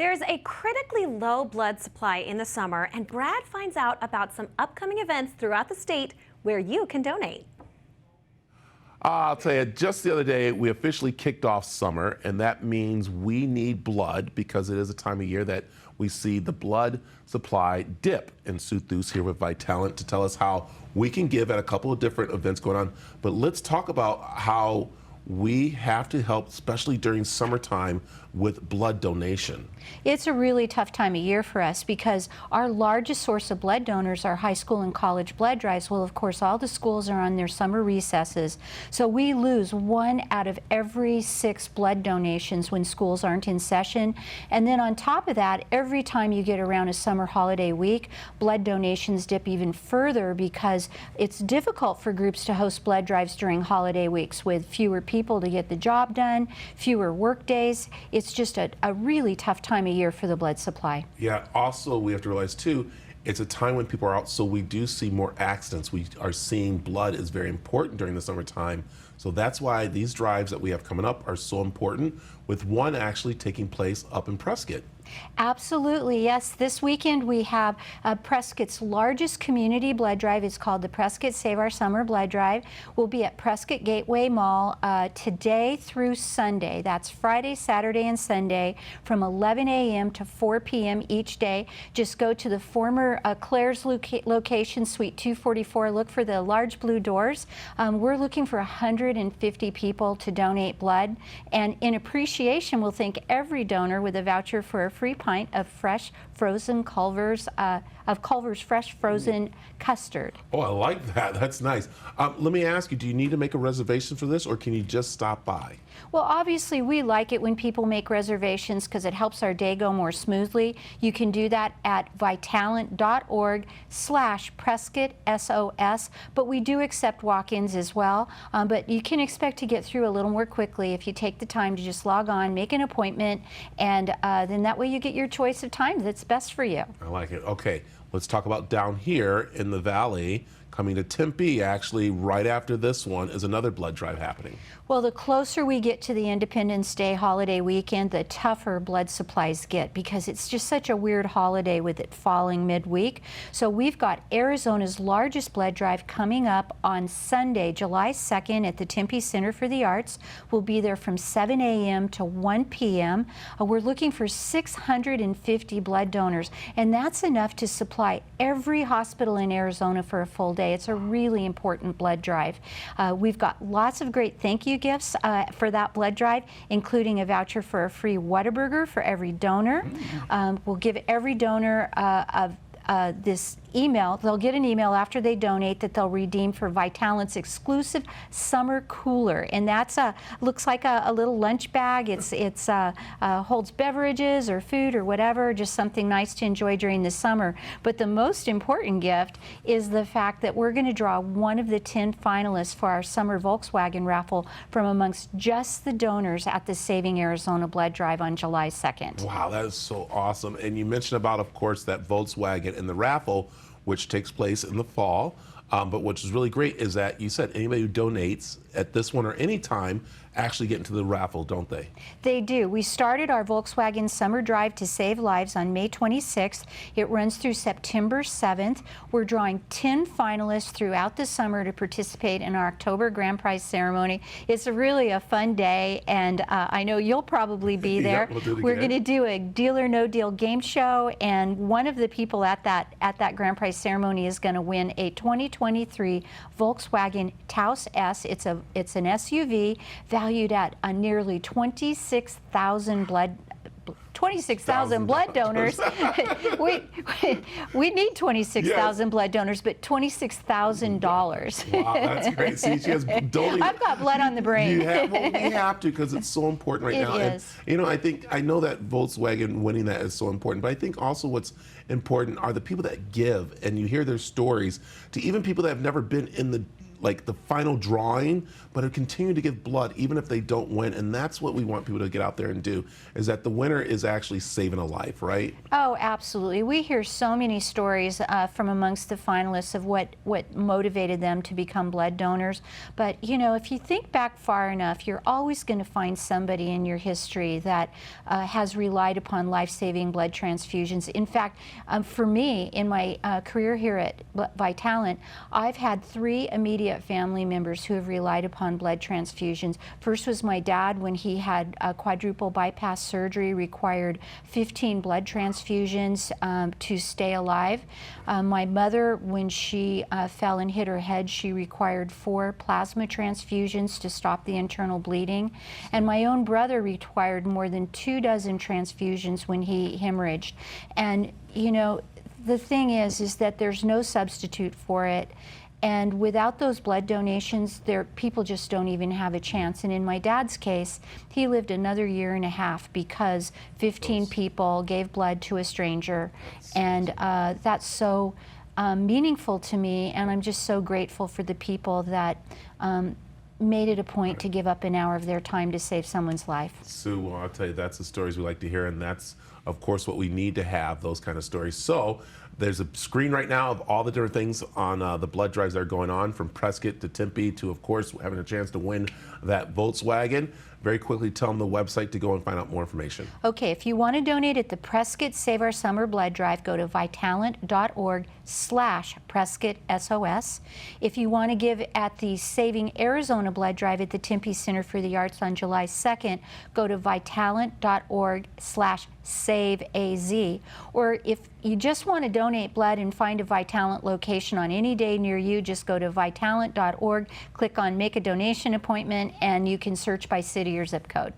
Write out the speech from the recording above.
There's a critically low blood supply in the summer, and Brad finds out about some upcoming events throughout the state where you can donate. I'll tell you, just the other day, we officially kicked off summer, and that means we need blood because it is a time of year that we see the blood supply dip. And Sue Thu's here with Vitalant to tell us how we can give at a couple of different events going on. But let's talk about how we have to help, especially during summertime, with blood donation. It's a really tough time of year for us because our largest source of blood donors are high school and college blood drives. Well, of course, all the schools are on their summer recesses, so we lose 1 out of every 6 blood donations when schools aren't in session. And then on top of that, every time you get around a summer holiday week, blood donations dip even further because it's difficult for groups to host blood drives during holiday weeks with fewer people to get the job done, fewer work days. It's just a really tough time of year for the blood supply. Yeah, also we have to realize too, it's a time when people are out, so we do see more accidents. We are seeing blood is very important during the summertime. So that's why these drives that we have coming up are so important, with one actually taking place up in Prescott. Absolutely, yes. This weekend we have Prescott's largest community blood drive. It's called the Prescott Save Our Summer Blood Drive. We'll be at Prescott Gateway Mall today through Sunday. That's Friday, Saturday, and Sunday from 11 a.m. to 4 p.m. each day. Just go to the former Claire's location, Suite 244. Look for the large blue doors. We're looking for 150 people to donate blood. And in appreciation, we'll thank every donor with a voucher for a free pint of fresh frozen Culver's fresh frozen custard. Oh, I like that. That's nice. Let me ask you, do you need to make a reservation for this, or can you just stop by? Well, obviously, we like it when people make reservations because it helps our day go more smoothly. You can do that at vitalant.org/PrescottSOS, but we do accept walk-ins as well. But you can expect to get through a little more quickly if you take the time to just log on, make an appointment, and then that way you get your choice of time that's best for you. I like it. Okay, let's talk about down here in the valley. Coming to Tempe, actually, right after this one, is another blood drive happening. Well, the closer we get to the Independence Day holiday weekend, the tougher blood supplies get because it's just such a weird holiday with it falling midweek. So we've got Arizona's largest blood drive coming up on Sunday, July 2nd at the Tempe Center for the Arts. We'll be there from 7 a.m. to 1 p.m. We're looking for 650 blood donors, and that's enough to supply every hospital in Arizona for a full day. It's a really important blood drive. We've got lots of great thank you gifts for that blood drive, including a voucher for a free Whataburger for every donor. We'll give every donor this email. They'll get an email after they donate that they'll redeem for Vitalant's exclusive summer cooler, and that's looks like a little lunch bag. It's holds beverages or food or whatever, just something nice to enjoy during the summer. But the most important gift is the fact that we're going to draw one of the 10 finalists for our summer Volkswagen raffle from amongst just the donors at the Saving Arizona Blood Drive on July 2nd. Wow, that is so awesome. And you mentioned about, of course, that Volkswagen in the raffle, which takes place in the fall. But which is really great is that you said anybody who donates at this one or any time actually get into the raffle, don't they? They do. We started our Volkswagen Summer Drive to Save Lives on May 26th. It runs through September 7th. We're drawing 10 finalists throughout the summer to participate in our October grand prize ceremony. It's really a fun day, and I know you'll probably be there. Yeah, we'll do it We're again. going to do a Deal or No Deal game show, and one of the people at that grand prize ceremony is going to win a 2023 Volkswagen Taos S. It's an SUV valued at nearly 26,000 blood donors. we need 26,000 blood donors, but $26,000. Wow, that's great. See, she has donated. I've got blood on the brain. You have, well, we have to because it's so important right now. It is. And, I know that Volkswagen winning that is so important, but I think also what's important are the people that give, and you hear their stories, to even people that have never been in the like the final drawing, but have continued to give blood even if they don't win. And that's what we want people to get out there and do, is that the winner is actually saving a life, right? Oh, absolutely. We hear so many stories from amongst the finalists of what motivated them to become blood donors. But, you know, if you think back far enough, you're always going to find somebody in your history that has relied upon life-saving blood transfusions. In fact, for me, in my career here at Vitalant, I've had 3 immediate family members who have relied upon blood transfusions. First was my dad when he had quadruple bypass surgery, required 15 blood transfusions to stay alive. My mother, when she fell and hit her head, she required 4 plasma transfusions to stop the internal bleeding. And my own brother required more than 24 transfusions when he hemorrhaged. And, you know, the thing is that there's no substitute for it. And without those blood donations, people just don't even have a chance. And in my dad's case, he lived another 1.5 years because 15 people gave blood to a stranger. And that's so meaningful to me, and I'm just so grateful for the people that made it a point to give up an hour of their time to save someone's life. Sue, well, I'll tell you, that's the stories we like to hear, and that's, of course, what we need to have, those kind of stories. So there's a screen right now of all the different things on the blood drives that are going on, from Prescott to Tempe to, of course, having a chance to win that Volkswagen. Very quickly, tell them the website to go and find out more information. Okay, if you want to donate at the Prescott Save Our Summer Blood Drive, go to vitalant.org/PrescottSOS. If you want to give at the Saving Arizona Blood Drive at the Tempe Center for the Arts on July 2nd, go to vitalant.org/SaveAZ. Or if you just want to donate blood and find a Vitalant location on any day near you, just go to vitalant.org, click on Make a Donation Appointment, and you can search by city or zip code.